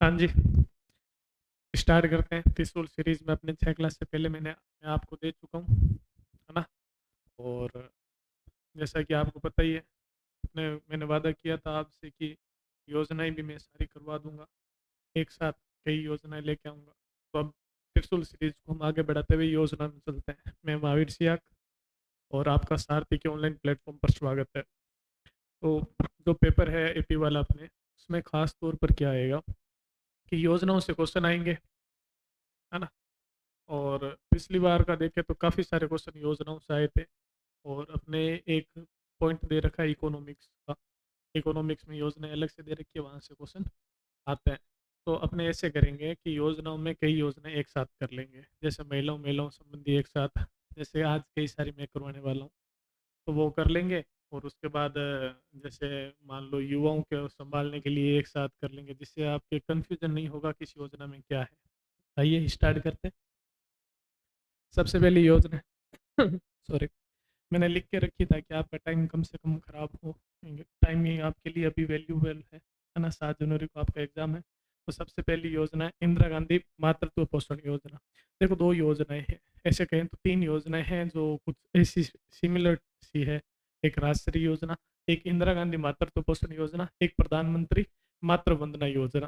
हाँ जी, स्टार्ट करते हैं। त्रिशूल सीरीज में अपने 6 क्लास से पहले मैं आपको दे चुका हूँ, है ना। और जैसा कि आपको पता ही है, मैंने वादा किया था आपसे कि योजनाएं भी मैं सारी करवा दूंगा, एक साथ कई योजनाएं लेके आऊंगा। तो अब त्रिशूल सीरीज को हम आगे बढ़ाते हुए योजना में चलते हैं। मैं महावीर सियाक और आपका सारथी के ऑनलाइन प्लेटफॉर्म पर स्वागत है। तो जो पेपर है एपी वाला अपने, उसमें खास तौर पर क्या आएगा कि योजनाओं से क्वेश्चन आएंगे, है ना। और पिछली बार का देखें तो काफ़ी सारे क्वेश्चन योजनाओं से आए थे। और अपने एक पॉइंट दे रखा है इकोनॉमिक्स का, इकोनॉमिक्स में योजना अलग से दे रखी है, वहाँ से क्वेश्चन आते हैं। तो अपने ऐसे करेंगे कि योजनाओं में कई योजनाएं एक साथ कर लेंगे, जैसे महिलाओं महिलाओं संबंधी एक साथ, जैसे आज कई सारी मैं करवाने वाला हूँ, तो वो कर लेंगे। और उसके बाद जैसे मान लो युवाओं के संभालने के लिए एक साथ कर लेंगे, जिससे आपके कंफ्यूजन नहीं होगा किस योजना में क्या है। आइए स्टार्ट करते हैं। सबसे पहली योजना सॉरी, मैंने लिख के रखी था कि आपका टाइम कम से कम खराब हो। टाइम ही आपके लिए अभी वैल्यूबल है ना। 7 जनवरी को आपका एग्जाम है। तो सबसे पहली योजना है इंदिरा गांधी मातृत्व पोषण योजना। देखो, दो योजनाएं हैं, ऐसे कहें तो तीन योजनाएं हैं जो कुछ ऐसी सिमिलर सी है। एक राष्ट्रीय योजना, एक इंदिरा गांधी मातृत्व पोषण योजना, एक प्रधानमंत्री मातृ वंदना योजना।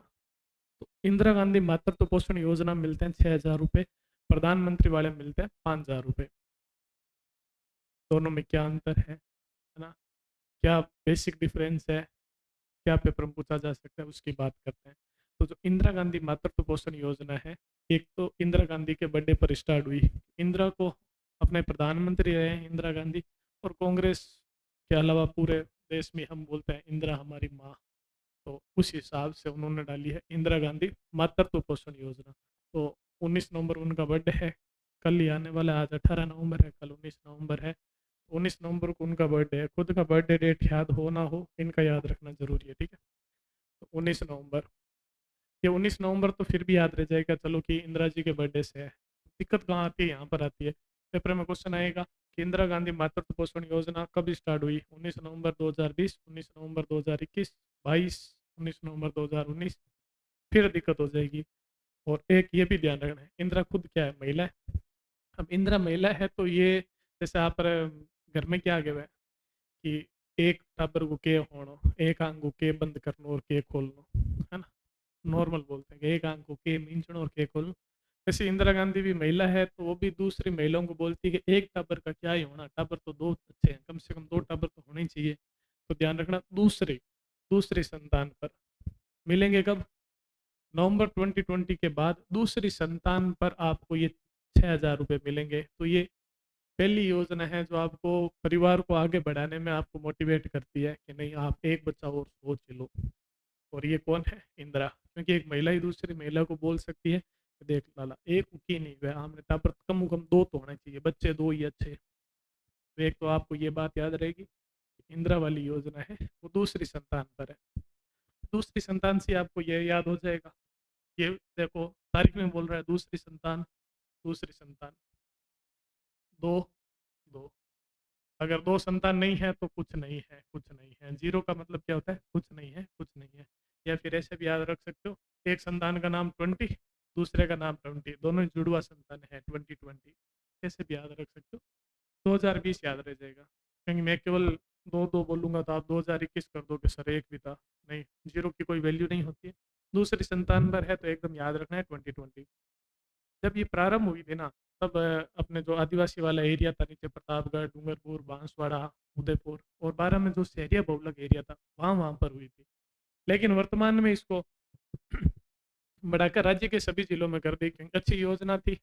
तो इंदिरा गांधी मातृत्व पोषण योजना में मिलते हैं 6,000 रुपये, प्रधानमंत्री वाले में मिलते हैं 5,000 रुपये। दोनों में क्या अंतर है ना, क्या बेसिक डिफरेंस है, क्या पेपर में पूछा जा सकता है, उसकी बात करते हैं। तो जो इंदिरा गांधी मातृत्व पोषण योजना है, एक तो इंदिरा गांधी के बर्थडे पर स्टार्ट हुई। इंदिरा को अपने प्रधानमंत्री रहे हैं इंदिरा गांधी, और कांग्रेस के अलावा पूरे देश में हम बोलते हैं इंदिरा हमारी माँ। तो उस हिसाब से उन्होंने डाली है इंदिरा गांधी मातृत्व पोषण योजना। तो 19 नवंबर उनका बर्थडे है, कल ही आने वाला है। आज 18 नवंबर है, कल 19 नवंबर है। 19 नवंबर को उनका बर्थडे है। खुद का बर्थडे डेट याद हो ना हो, इनका याद रखना जरूरी है, ठीक है। तो 19 नवंबर, ये 19 नवंबर तो फिर भी याद रह जाएगा, चलो कि इंदिरा जी के बर्थडे से है। दिक्कत कहाँ आती है, यहाँ पर आती है। पेपर में क्वेश्चन आएगा कि इंदिरा गांधी मातृत्व पोषण योजना कब स्टार्ट हुई, 19 नवंबर 2020, 19 नवंबर 2021, 22, 19 नवंबर 2019। फिर दिक्कत हो जाएगी। और एक ये भी ध्यान रखना है, इंदिरा खुद क्या है, महिला है। अब इंदिरा महिला है तो ये, जैसे आप घर में क्या आ गया है कि एक टाबर को के होनो, एक आंख को के बंद करनो और के खोलनो, है ना। नॉर्मल बोलते हैं कि एक आंख को के मींचनो और के खोलनो। जैसे इंदिरा गांधी भी महिला है, तो वो भी दूसरी महिलाओं को बोलती है कि एक टाबर का क्या ही होना, टाबर तो दो अच्छे हैं, कम से कम दो टाबर तो होने ही चाहिए। तो ध्यान रखना, दूसरी दूसरी संतान पर मिलेंगे कब, नवंबर 2020 के बाद दूसरी संतान पर आपको ये 6,000 रुपये मिलेंगे। तो ये पहली योजना है जो आपको परिवार को आगे बढ़ाने में आपको मोटिवेट करती है कि नहीं, आप एक बच्चा और सोच लो। और ये कौन है, इंदिरा। क्योंकि एक महिला ही दूसरी महिला को बोल सकती है कि देख लाला, एक की नहीं हुआ हमने टापर, कम से कम दो तो होने चाहिए, बच्चे दो ही अच्छे। तो एक तो आपको ये बात याद रहेगी, इंदिरा वाली योजना है वो दूसरी संतान पर है। दूसरी संतान से आपको ये याद हो जाएगा, ये देखो तारीख में बोल रहा है दूसरी संतान, दूसरी संतान, दो, दो। अगर दो संतान नहीं है तो कुछ नहीं है, कुछ नहीं है। जीरो का मतलब क्या होता है, कुछ नहीं है, कुछ नहीं है। या फिर ऐसे भी याद रख सकते हो, एक संतान का नाम 20, दूसरे का नाम 20, दोनों जुड़वा संतान है 2020। ऐसे भी याद रख सकते हो। 2020 याद रह जाएगा, क्योंकि मैं केवल दो दो बोलूंगा तो आप 2021 कर दोगे, सर एक भी था नहीं, जीरो की कोई वैल्यू नहीं होती है। दूसरी संतान पर है तो एकदम याद रखना है 2020। जब ये प्रारंभ हुई थी ना, तब अपने जो आदिवासी वाला एरिया था, नीचे प्रतापगढ़, डूंगरपुर, बांसवाड़ा, उदयपुर और बारह में जो शहरिया बहुलक एरिया था, वहाँ वहाँ पर हुई थी। लेकिन वर्तमान में इसको बढ़ाकर राज्य के सभी जिलों में कर दी, क्योंकि अच्छी योजना थी,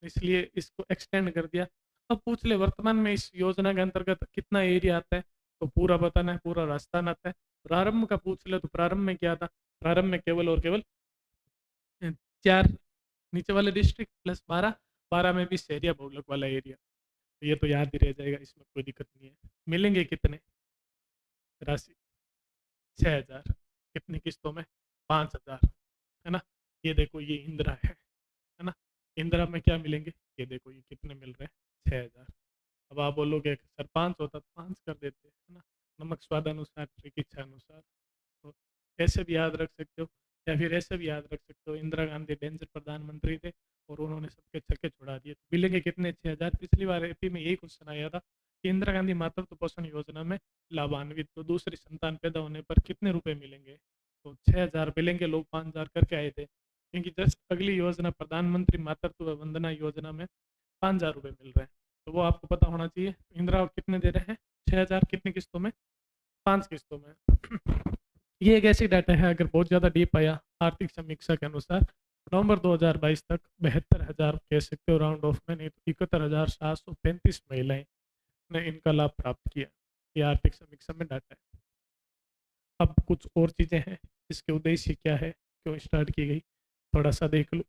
इसलिए इसको एक्सटेंड कर दिया। अब पूछ ले वर्तमान में इस योजना के अंतर्गत कितना एरिया आता है, तो पूरा बताना है, पूरा राजस्थान आता है। प्रारंभ का पूछ ले तो प्रारंभ में क्या था, प्रारंभ में केवल और केवल 4 नीचे वाले डिस्ट्रिक्ट प्लस 12, 12 में भी शहरिया बहुलक वाला एरिया। तो ये तो याद ही रह जाएगा, इसमें कोई दिक्कत नहीं है। मिलेंगे कितने, राशि 6,000, कितनी किस्तों में, 5,000, है ना। ये देखो ये इंदिरा है ना। इंदिरा में क्या मिलेंगे, ये देखो ये कितने मिल रहे हैं, 6,000। अब आप बोलोगे कि सर 5 होता तो 5 कर देते, है ना। नमक स्वादानुसार ठीक इच्छा अनुसार। तो ऐसे भी याद रख सकते हो। या फिर ऐसे भी याद रख सकते हो, इंदिरा गांधी डेंजर प्रधानमंत्री थे और उन्होंने सबके छक्के छुड़ा दिए। तो मिलेंगे कितने? 6,000। पिछली बार एपी में यही क्वेश्चन आया था कि इंदिरा गांधी मातृत्व पोषण योजना में लाभान्वित तो दूसरी संतान पैदा होने पर कितने रुपए मिलेंगे? तो 6,000 मिलेंगे, लोग 5,000 करके आए थे, क्योंकि जस्ट अगली योजना प्रधानमंत्री मातृत्व वंदना योजना में 5,000 रुपये मिल रहे हैं। तो वो आपको पता होना चाहिए। इंदिरा कितने दे रहे हैं? 6,000 कितनी किस्तों में? 5 किस्तों में। ये एक ऐसी डाटा है, अगर बहुत ज़्यादा डीप आया, आर्थिक समीक्षा के अनुसार नवंबर 2022 तक 72,000 कह सकते हो राउंड ऑफ में, नहीं तो 71,735 महिलाएं ने इनका लाभ प्राप्त किया। ये आर्थिक समीक्षा में डाटा है। अब कुछ और चीज़ें हैं, इसके उद्देश्य क्या है, क्यों स्टार्ट की गई, थोड़ा सा देख लो।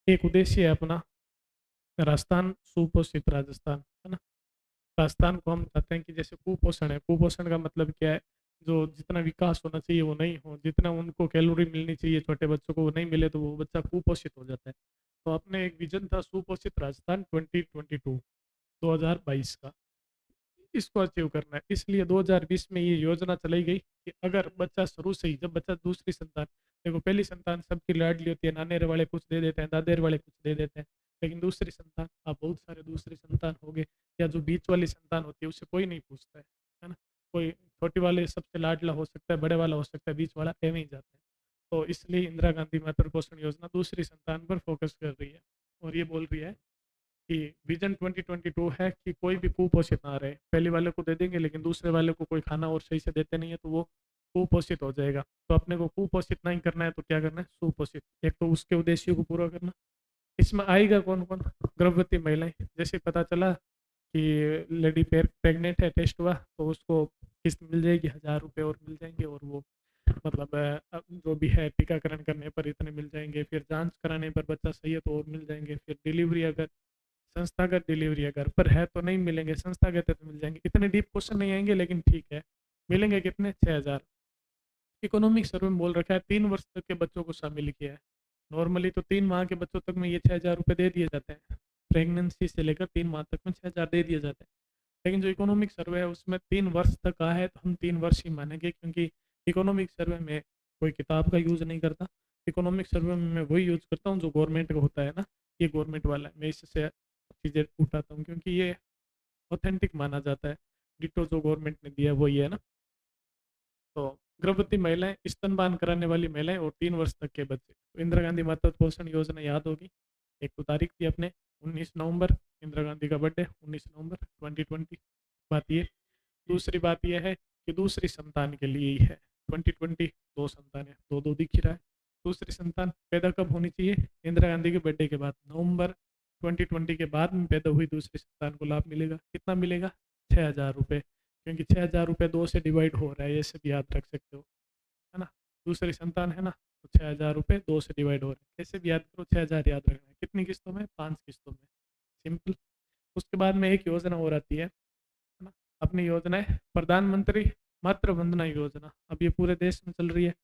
एक उद्देश्य है अपना राजस्थान सुपोषित राजस्थान, है ना। राजस्थान को हम चाहते हैं कि जैसे कुपोषण है, कुपोषण का मतलब क्या है? जो जितना विकास होना चाहिए वो नहीं हो, जितना उनको कैलोरी मिलनी चाहिए छोटे बच्चों को वो नहीं मिले, तो वो बच्चा कुपोषित हो जाता है। तो अपने एक विजन था सुपोषित राजस्थान 2022 2022 का, इसको अचीव करना है। इसलिए 2020 में ये योजना चलाई गई कि अगर बच्चा शुरू से ही, जब बच्चा दूसरी संतान, देखो पहली संतान सबकी लाडली होती है, नानेर वाले कुछ दे देते हैं, दादेर वाले कुछ दे देते हैं, लेकिन दूसरी संतान, आप बहुत सारे दूसरी संतान हो गए, या जो बीच वाली संतान होती है उससे कोई नहीं पूछता है ना। कोई छोटी वाले सबसे लाडला हो सकता है, बड़े वाला हो सकता है, बीच वाला एवं ही जाता है। तो इसलिए इंदिरा गांधी मातृ पोषण योजना दूसरी संतान पर फोकस कर रही है, और ये बोल रही है कि विजन 2022 है कि कोई भी कुपोषित ना रहे। पहले वाले को दे देंगे लेकिन दूसरे वाले को कोई खाना और सही से देते नहीं है, तो वो कुपोषित हो जाएगा। तो अपने को कुपोषित नहीं करना है, तो क्या करना है? सुपोषित। एक तो उसके उद्देश्य को पूरा करना। इसमें आएगा कौन कौन? गर्भवती महिलाएं। जैसे पता चला कि लेडी प्रेग्नेंट है, टेस्ट हुआ, तो उसको किस्त मिल जाएगी, 1,000 रुपये और मिल जाएंगे। और वो मतलब जो भी है टीकाकरण करने पर इतने मिल जाएंगे, फिर जांच कराने पर बच्चा सही है तो और मिल जाएंगे, फिर डिलीवरी अगर संस्थागत डिलीवरी अगर पर है तो नहीं मिलेंगे, संस्थागत है तो मिल जाएंगे। इतने डीप क्वेश्चन नहीं आएंगे, लेकिन ठीक है। मिलेंगे कितने? 6,000। इकोनॉमिक सर्वे में बोल रखा है 3 वर्ष तक के बच्चों को शामिल किया है। नॉर्मली तो 3 माह के बच्चों तक में ये 6,000 रुपये दे दिए जाते हैं, प्रेगनेंसी से लेकर 3 माह तक में 6,000 दे दिए जाते हैं। लेकिन जो इकोनॉमिक सर्वे है उसमें 3 वर्ष तक का है, तो हम 3 वर्ष ही मानेंगे, क्योंकि इकोनॉमिक सर्वे में कोई किताब का यूज़ नहीं करता। इकोनॉमिक सर्वे में मैं वही यूज़ करता हूँ जो गवर्नमेंट का होता है ना, ये गवर्नमेंट वाला है, मैं इससे चीज़ें उठाता हूँ, क्योंकि ये ऑथेंटिक माना जाता है। डिटो जो गवर्नमेंट ने दिया है वही है ना। तो गर्भवती महिलाएं, स्तनपान कराने वाली महिलाएं और 3 वर्ष तक के बच्चे, तो इंदिरा गांधी मातृत्व पोषण योजना याद होगी। एक तो तारीख थी अपने 19 नवंबर, इंदिरा गांधी का बर्थडे 19 नवंबर 2020। बात ये। दूसरी बात यह है कि दूसरी संतान के लिए ही है 2020, 2 संतानें, दो दो दिख ही रहा है। दूसरी संतान पैदा कब होनी चाहिए? इंदिरा गांधी के बर्थडे के बाद, नवंबर 2020 के बाद में पैदा हुई दूसरी संतान को लाभ मिलेगा। कितना मिलेगा? 6,000 रुपये, क्योंकि 6,000 रुपये 2 से डिवाइड हो रहा है, ये सब याद रख सकते हो, है ना। दूसरी संतान है ना, तो 6,000 रुपये 2 से डिवाइड हो रहे हैं, कैसे भी याद करो, 6,000 याद रखना है। कितनी किस्तों में? 5 किस्तों में, सिंपल। उसके बाद में एक योजना और आती है ना, अपनी योजना है प्रधानमंत्री मातृ वंदना योजना। अब ये पूरे देश में चल रही है।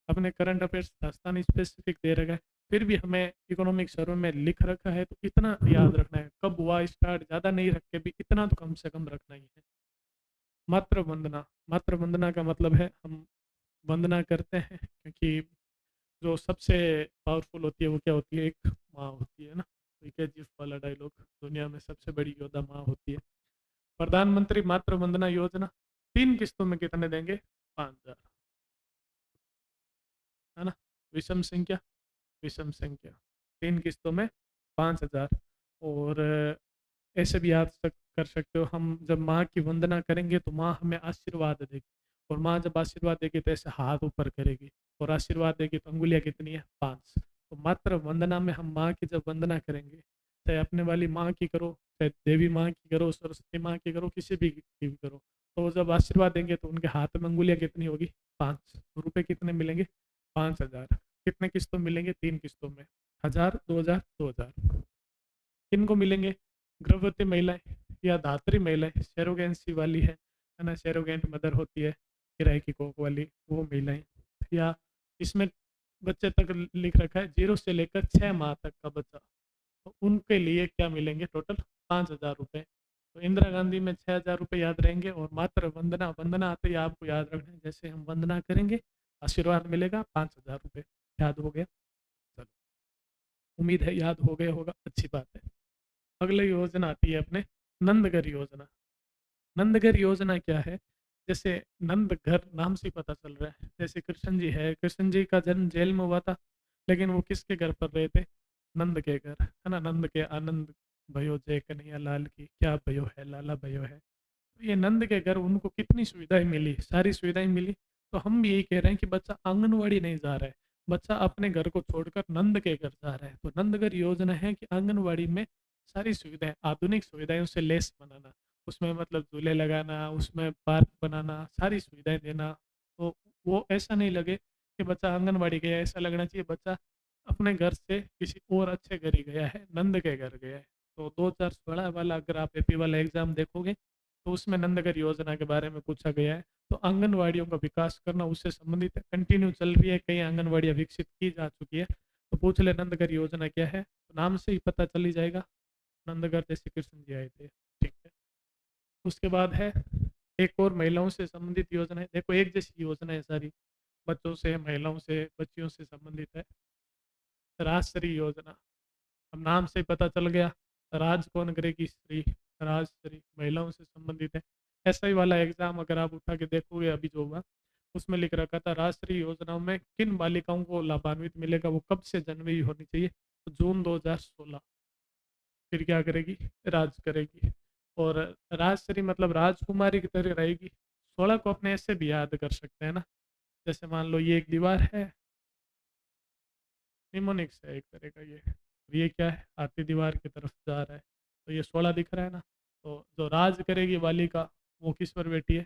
अपने करंट अफेयर्स राजस्थान स्पेसिफिक दे रखा है, फिर भी हमें इकोनॉमिक सर्वे में लिख रखा है, तो इतना याद रखना है, कब हुआ स्टार्ट, ज़्यादा नहीं रख के भी इतना तो कम से कम रखना ही है। मातृ वंदना, मातृ वंदना का मतलब है हम वंदना करते हैं, क्योंकि जो सबसे पावरफुल होती है वो क्या होती है? एक माँ होती है ना। केजीएफ वाला डायलॉग, दुनिया में सबसे बड़ी योद्धा माँ होती है। प्रधानमंत्री मातृ वंदना योजना 3 किस्तों में कितने देंगे? 5,000, है ना। विषम संख्या, विषम संख्या, 3 किस्तों में 5,000। और ऐसे भी याद कर सकते हो, हम जब माँ की वंदना करेंगे तो माँ हमें आशीर्वाद देगी, और माँ जब आशीर्वाद देगी तो ऐसे हाथ ऊपर करेगी, और आशीर्वाद देगी तो अंगुलियाँ कितनी है? 5। तो मात्र वंदना में हम माँ की जब वंदना करेंगे, चाहे अपने वाली माँ की करो, चाहे देवी माँ की करो, सरस्वती माँ की करो, किसी भी की भी करो, तो वो जब आशीर्वाद देंगे तो उनके हाथ में अंगुलियाँ कितनी होगी? 5। रुपये कितने मिलेंगे? 5,000। कितने किस्तों मिलेंगे? 3 किस्तों में, 1,000, 2,000, 2,000। किनको मिलेंगे? गर्भवती महिलाएं या धात्री महिलाएं, सेरोगेंसी वाली है ना, सेरोगेंट मदर होती है, किराए की कोख वाली, वो महिलाएं, या इसमें बच्चे तक लिख रखा है 0 से लेकर 6 माह तक का बच्चा, तो उनके लिए क्या मिलेंगे? टोटल 5,000 रुपये। तो इंदिरा गांधी में 6,000 रुपये याद रहेंगे, और मात्र वंदना, वंदना आते ही आपको याद रखना है, जैसे हम वंदना करेंगे आशीर्वाद मिलेगा 5,000 रुपये। याद हो गया? चलो, उम्मीद है याद हो गया होगा, अच्छी बात है। अगली योजना आती है अपने नंदघर योजना। नंदघर योजना क्या है? जैसे नंदघर नाम से ही पता चल रहा है, जैसे कृष्ण जी है, कृष्ण जी का जन्म जेल में हुआ था, लेकिन वो किसके घर पर रहे थे? नंद के घर, है ना? नंद के आनंद भयो जय कन्हैया लाल की, क्या भयो है लाला भयो है। तो ये नंद के घर उनको कितनी सुविधाएं मिली, सारी सुविधाएं मिली। तो हम भी यही कह रहे हैं कि बच्चा आंगनवाड़ी नहीं जा रहा है, बच्चा अपने घर को छोड़कर नंद के घर जा रहा है। तो नंदघर योजना है कि आंगनवाड़ी में सारी सुविधाएं, आधुनिक सुविधाएं से लेस बनाना, उसमें मतलब झूले लगाना, उसमें पार्क बनाना, सारी सुविधाएं देना। तो वो ऐसा नहीं लगे कि बच्चा आंगनवाड़ी गया है, ऐसा लगना चाहिए बच्चा अपने घर से किसी और अच्छे घर ही गया है, नंद के घर गया है। तो 2016 वाला अगर आप एपी वाला एग्जाम देखोगे तो उसमें नंदघर योजना के बारे में पूछा गया है। तो आंगनवाड़ियों का विकास करना उससे संबंधित कंटिन्यू चल रही है, कई आंगनवाड़ियाँ विकसित की जा चुकी है। तो पूछ ले नंदघर योजना क्या है, तो नाम से ही पता चल ही जाएगा, नंदघर जैसे कृष्ण जी आए थे। ठीक है। उसके बाद है एक और महिलाओं से संबंधित योजना है। देखो एक जैसी योजना है सारी, बच्चों से, महिलाओं से, बच्चियों से संबंधित है। राजश्री योजना, अब नाम से ही पता चल गया, राज कौन करेगी? स्त्री, राजश्री महिलाओं से संबंधित है। ऐसा ही वाला एग्जाम अगर आप उठा के देखोगे अभी जो हुआ, उसमें लिख रखा था राष्ट्रीय योजनाओं में किन बालिकाओं को लाभान्वित मिलेगा, वो कब से जन्मई होनी चाहिए, तो जून 2016। फिर क्या करेगी? राज करेगी। और राजश्री मतलब राजकुमारी की तरह रहेगी। 16 को अपने ऐसे भी याद कर सकते हैं ना, जैसे मान लो ये एक दीवार है, निमोनिक्स है एक तरह का ये, और ये क्या है? आती दीवार की तरफ जा रहा है। तो ये 16 दिख रहा है ना। तो जो राज करेगी बालिका, वो किस पर बैठी है?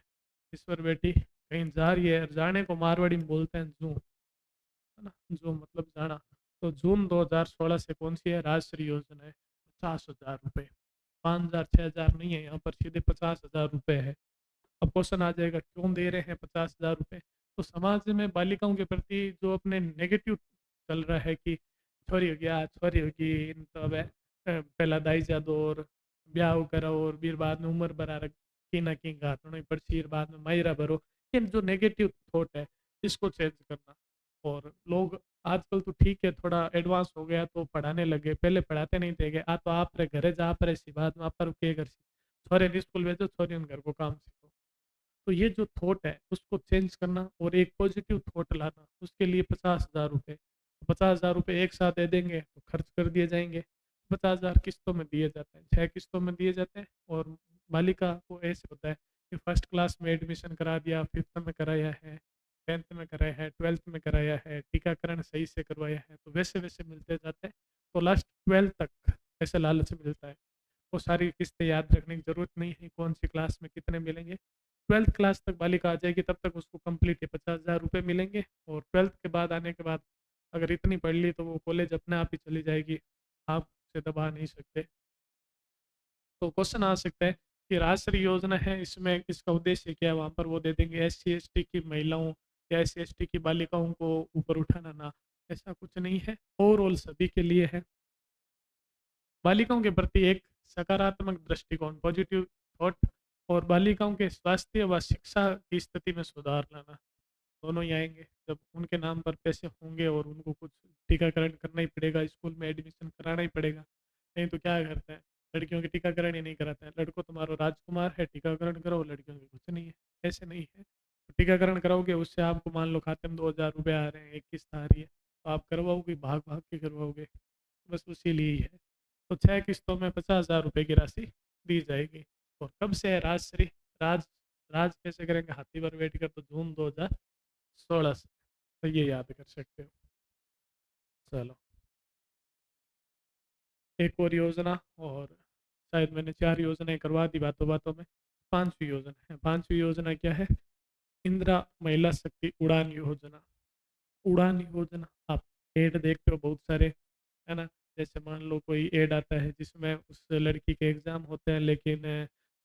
किस पर बैठी? कहीं जा रही है, और जाने को मारवाड़ी में बोलते हैं जू, है ना? जो मतलब जाना। तो जून 2016 से कौन सी है? राजश्री योजना है। 50,000 रुपये, 5,000 6,000 नहीं है, यहाँ पर सीधे 50,000 रुपये है। अब क्वेश्चन आ जाएगा क्यों दे रहे हैं 50,000 रुपये? तो समाज में बालिकाओं के प्रति जो अपने नेगेटिव चल रहा है कि छोरी हो गया, छोरी होगी, इन तो अब पहला दाई जादो और ब्याह करो और फिर बाद में उम्र बना रखी ना की घाटना पड़ती, बाद में मायरा भरो। ये जो नेगेटिव थॉट है, इसको चेंज करना। और लोग आजकल तो ठीक है, थोड़ा एडवांस हो गया तो पढ़ाने लगे, पहले पढ़ाते नहीं थे। आ तो आप रे घरे जा आप रे सी बात में आप पर के कर सी, छोरे स्कूल भेजो, छोरी घर को काम सीखो। तो ये जो थॉट है उसको चेंज करना और एक पॉजिटिव थॉट लाना, उसके लिए 50,000 रुपये, 50,000 रुपये एक साथ दे देंगे तो खर्च कर दिए जाएंगे। 50,000 किस्तों में दिए जाते हैं, 6 किस्तों में दिए जाते हैं। और बालिका को ऐसे होता है कि फर्स्ट क्लास में एडमिशन करा दिया, फिफ्थ में कराया है, 10th में कराया है, 12th में कराया है, टीकाकरण सही से करवाया है, तो वैसे वैसे मिलते जाते हैं। तो लास्ट 12th तक ऐसे लालच मिलता है। वो सारी किस्तें याद रखने की जरूरत नहीं है, कौन सी क्लास में कितने मिलेंगे। 12th क्लास तक बालिका आ जाएगी, तब तक उसको कंप्लीट है 50,000 रुपये मिलेंगे। और 12th के बाद आने के बाद अगर इतनी पढ़ ली तो वो कॉलेज अपने आप ही चली जाएगी, आप उसे दबा नहीं सकते। तो क्वेश्चन आ सकता है कि राष्ट्रीय योजना है, इसमें इसका उद्देश्य क्या है? वहाँ पर वो दे देंगे SC ST की महिलाओं या SC ST की बालिकाओं को ऊपर उठाना, ना, ऐसा कुछ नहीं है, ओवरऑल सभी के लिए है। बालिकाओं के प्रति एक सकारात्मक दृष्टिकोण, पॉजिटिव थॉट, और बालिकाओं के स्वास्थ्य व शिक्षा की स्थिति में सुधार लाना, दोनों ही आएंगे जब उनके नाम पर पैसे होंगे और उनको कुछ टीकाकरण करना ही पड़ेगा, स्कूल में एडमिशन कराना ही पड़ेगा। नहीं तो क्या करते हैं, लड़कियों के टीकाकरण ही नहीं कराते हैं, लड़कों तुम्हारा राजकुमार है टीकाकरण करो, लड़कियों के कुछ नहीं है। ऐसे नहीं है, तो टीकाकरण कराओगे उससे आपको मान लो खाते में 2,000 रुपये आ रहे हैं, एक किस्त आ रही है, तो आप करवाओगे, भाग भाग के करवाओगे, बस उसी लिए ही है। तो 6 किस्तों में 50,000 रुपये की राशि दी जाएगी। और कब से है राजश्री? राज राज कैसे करेंगे? हाथी पर बैठ कर, तो जून 2016 से। तो ये याद कर सकते हो। चलो, एक और योजना, और शायद मैंने 4 योजनाएं करवा दी बातों बातों में। 5वीं योजना है। 5वीं योजना क्या है? इंदिरा महिला शक्ति उड़ान योजना। उड़ान योजना, आप एड देखते हो बहुत सारे, है ना? जैसे मान लो कोई एड आता है जिसमें उस लड़की के एग्जाम होते हैं, लेकिन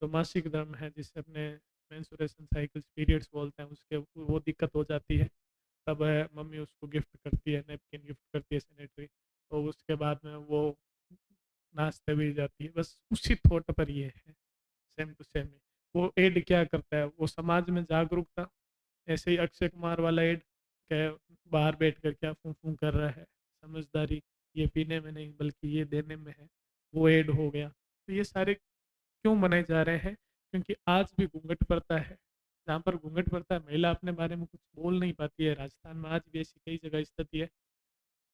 जो मासिक धर्म है, जिसे अपने मेंस्ट्रुएशन साइकिल्स पीरियड्स बोलते हैं, उसके वो दिक्कत हो जाती है, तब मम्मी उसको गिफ्ट करती है, नैपकिन गिफ्ट करती है, सैनिटरी। तो उसके बाद में वो नाचते हुए जाती है, बस उसी थॉट पर ये है, सेम टू सेम। वो एड क्या करता है? वो समाज में जागरूकता, ऐसे ही अक्षय कुमार वाला एड, क्या बाहर बैठ कर क्या फूं फूं कर रहा है, समझदारी ये पीने में नहीं बल्कि ये देने में है, वो ऐड हो गया। तो ये सारे क्यों मनाए जा रहे हैं? क्योंकि आज भी घूंघट प्रथा है। जहाँ पर घूंघट प्रथा है, महिला अपने बारे में कुछ बोल नहीं पाती है। राजस्थान में आज भी ऐसी कई जगह स्थिति है,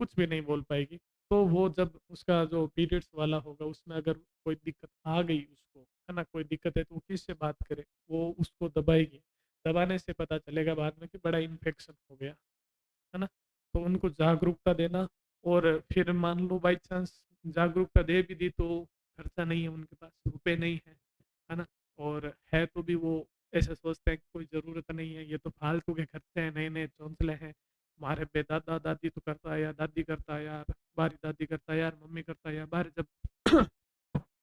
कुछ भी नहीं बोल पाएगी। तो वो जब उसका जो पीरियड्स वाला होगा उसमें अगर कोई दिक्कत आ गई उसको, है ना, कोई दिक्कत है तो वो किससे बात करे? वो उसको दबाएगी। दबाने से पता चलेगा बाद में कि बड़ा इन्फेक्शन हो गया, है ना? तो उनको जागरूकता देना। और फिर मान लो बाई चांस जागरूकता दे भी दी तो खर्चा नहीं है उनके पास, रुपए नहीं है ना? और है तो भी वो ऐसे सोचते हैं कि कोई ज़रूरत नहीं है, ये तो फालतू के खर्चे हैं, नए-नए चौंचले हैं। हमारे पे दादा-दादी तो करता है, या दादी करता है यार, हमारी दादी करता है यार, मम्मी करता है यार, बाहर जब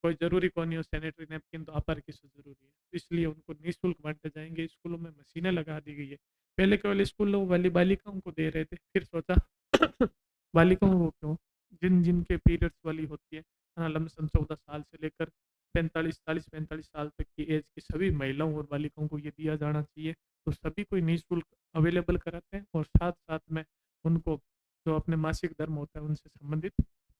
कोई ज़रूरी कौन नहीं हो, सैनिटरी नैपकिन तो अपर किसे ज़रूरी है। इसलिए उनको निःशुल्क बाँटे जाएँगे, स्कूलों में मशीनें लगा दी गई है। पहले केवल स्कूलों वाली बालिकाओं को दे रहे थे, फिर सोचा बालिकाओं को क्यों? जिनके पीरियड्स वाली होती है लमसम 14 साल से लेकर 45 40-45 साल तक की एज की सभी महिलाओं और बालिकाओं को ये दिया जाना चाहिए। तो सभी को निःशुल्क अवेलेबल कराते हैं और साथ-साथ में उनको जो अपने मासिक धर्म होता है उनसे संबंधित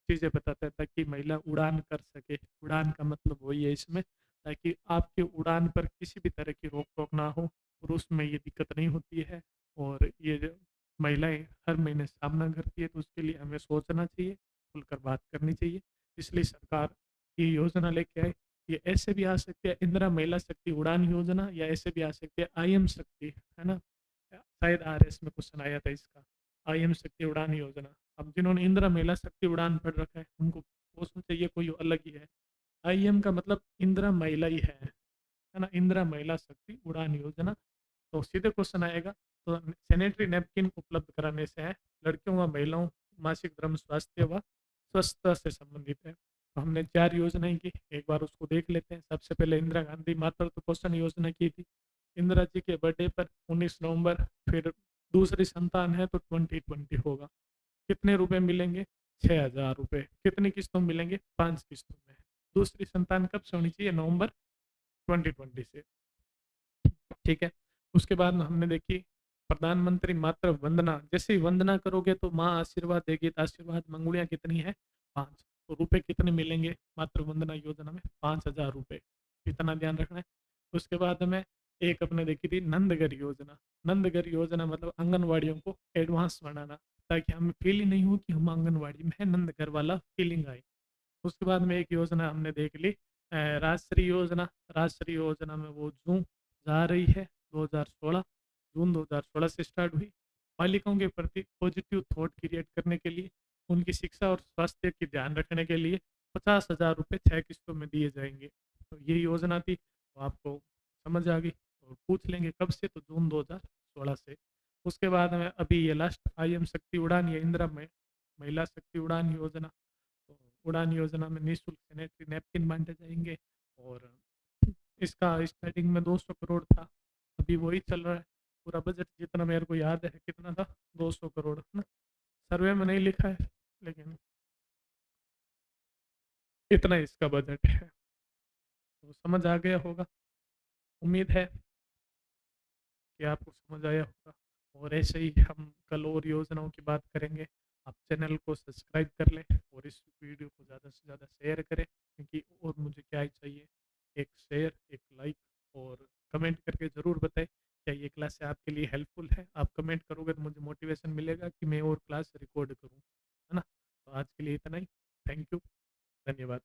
चीज़ें बताता है ताकि महिला उड़ान कर सके। उड़ान का मतलब वही है इसमें, ताकि आपकी उड़ान पर किसी भी तरह की रोक-टोक ना हो और उसमें ये दिक्कत नहीं होती है। और ये जो महिलाएँ हर महीने सामना करती है तो उसके लिए हमें सोचना चाहिए, खुलकर बात करनी चाहिए। इसलिए सरकार ये योजना लेके आई। ये ऐसे भी आ सकती है इंदिरा महिला शक्ति उड़ान योजना, या ऐसे भी आ सकती है आईएम शक्ति, है ना? शायद आरएस में क्वेश्चन आया था इसका, आईएम शक्ति उड़ान योजना। अब जिन्होंने इंदिरा महिला शक्ति उड़ान पढ़ रखा है उनको सोचना चाहिए कोई अलग ही है। आईएम का मतलब इंदिरा महिला ही है ना? इंदिरा महिला शक्ति उड़ान योजना। तो सीधे क्वेश्चन आएगा, तो सैनिटरी नैपकिन उपलब्ध कराने से है लड़कियों व महिलाओं मासिक धर्म स्वास्थ्य व स्वच्छता से संबंधित है। तो हमने 4 योजनाएँ की, एक बार उसको देख लेते हैं। सबसे पहले इंदिरा गांधी मातृत्व पोषण योजना की थी। इंदिरा जी के बर्थडे पर 19 नवंबर, फिर दूसरी संतान है तो 2020 होगा। कितने रुपए मिलेंगे? 6,000 रुपए। कितनी किस्तों में मिलेंगे? 5 किस्तों में। दूसरी संतान कब से होनी चाहिए? नवंबर 2020 से। ठीक है। उसके बाद हमने देखी प्रधानमंत्री मातृ वंदना। जैसे ही वंदना करोगे तो माँ आशीर्वाद देगी, तो आशीर्वाद मंगुड़ियाँ कितनी है? 5। तो रुपए कितने मिलेंगे मातृ वंदना योजना में? 5,000 रुपए। इतना ध्यान रखना है। उसके बाद में एक अपने देखी थी नंदघर योजना। नंदघर योजना मतलब आंगनवाड़ियों को एडवांस बनाना, ताकि हमें फील ही नहीं हो कि हम आंगनवाड़ी में है, नंदघर वाला फीलिंग आए। उसके बाद में एक योजना हमने देख ली राजश्री योजना। राजश्री योजना में वो जून जा रही है 2016, जून 2016 से स्टार्ट हुई। बालिकाओं के प्रति पॉजिटिव थॉट क्रिएट करने के लिए, उनकी शिक्षा और स्वास्थ्य की ध्यान रखने के लिए 50,000 रुपये 6 किस्तों में दिए जाएंगे। तो ये योजना थी, तो आपको समझ आ गई। और पूछ लेंगे कब से, तो जून 2016 से। उसके बाद में अभी ये लास्ट आईएम शक्ति उड़ान या इंदिरा महिला शक्ति उड़ान योजना। तो उड़ान योजना में निःशुल्क सैनिटरी नैपकिन बांटे जाएंगे। और इसका स्टार्टिंग में 200 करोड़ था, अभी वही चल रहा है। पूरा बजट जितना मेरे को याद है कितना था, 200 करोड़, है ना? सर्वे में नहीं लिखा है, लेकिन इतना इसका बजट है। तो समझ आ गया होगा, उम्मीद है कि आपको समझ आया होगा। और ऐसे ही हम कल और योजनाओं की बात करेंगे। आप चैनल को सब्सक्राइब कर लें और इस वीडियो को ज़्यादा से ज़्यादा शेयर करें, क्योंकि और मुझे क्या ही चाहिए, एक शेयर, एक लाइक और कमेंट करके ज़रूर बताएं क्या ये क्लास आपके लिए हेल्पफुल है। आप कमेंट करोगे तो मुझे मोटिवेशन मिलेगा कि मैं और क्लास रिकॉर्ड करूँ, है ना? तो आज के लिए इतना ही। थैंक यू, धन्यवाद।